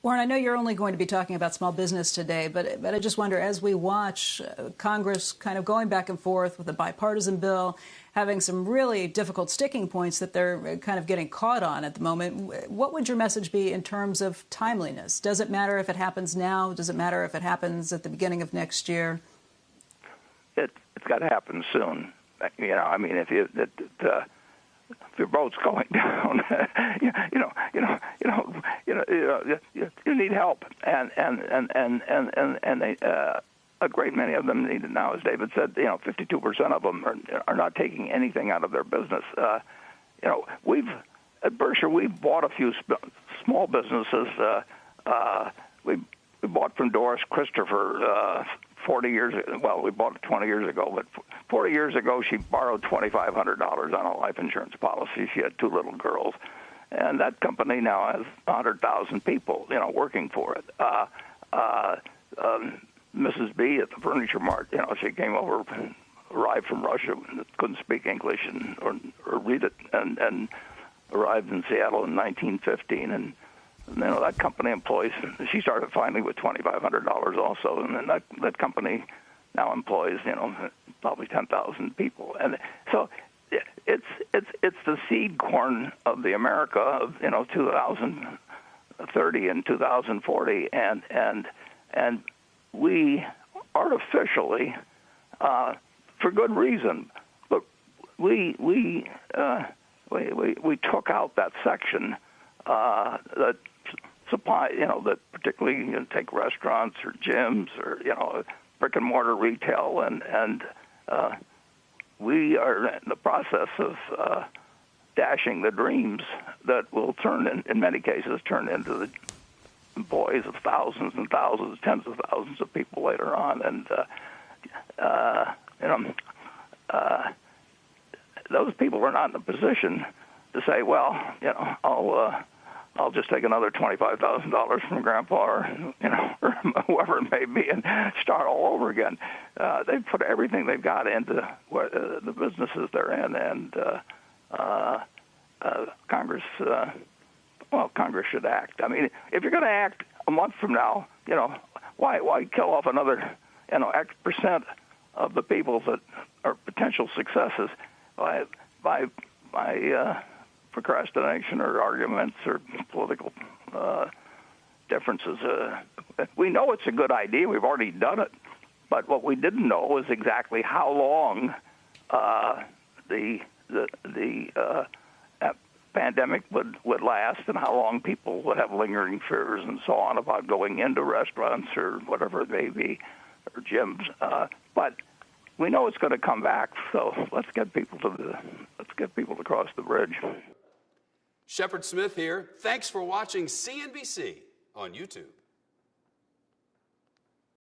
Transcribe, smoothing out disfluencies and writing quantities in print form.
Warren, I know you're only going to be talking about small business today, but I just wonder, as we watch Congress kind of going back and forth with a bipartisan bill, having some really difficult sticking points that they're kind of getting caught on at the moment, what would your message be in terms of timeliness? Does it matter if it happens now? Does it matter if it happens at the beginning of next year? It's got to happen soon. You know, I mean, if your boat's going down, you need help, and a great many of them need it now. As David said, 52% of them are not taking anything out of their business. At Berkshire, we've bought a few small businesses. We bought from Doris Christopher 40 years ago. Well, we bought it 20 years ago, but 40 years ago, she borrowed $2,500 on a life insurance policy. She had two little girls. And that company now has 100,000 people, working for it. Mrs. B at the Furniture Mart, she came over, arrived from Russia, couldn't speak English or read it, and arrived in Seattle in 1915. And that company employs. She started finally with $2,500 also, and then that company now employs probably 10,000 people. And so it's the seed corn of the America of 2030 and 2040, and we artificially, for good reason, but we took out that section that supply, that particularly take restaurants or gyms or brick and mortar retail, and we are in the process of dashing the dreams that will in many cases turn into the employees of thousands and thousands, tens of thousands of people later on, and those people are not in a position to say, well, I'll just take another $25,000 from Grandpa or whoever it may be and start all over again. They've put everything they've got into the businesses they're in, and Congress should act. I mean, if you're going to act a month from now, why kill off another X percent of the people that are potential successes by procrastination or arguments or political differences. We know it's a good idea. We've already done it. But what we didn't know was exactly how long the pandemic would last and how long people would have lingering fears and so on about going into restaurants or whatever it may be, or gyms. But we know it's going to come back, so let's get people to cross the bridge. Shepard Smith here. Thanks for watching CNBC on YouTube.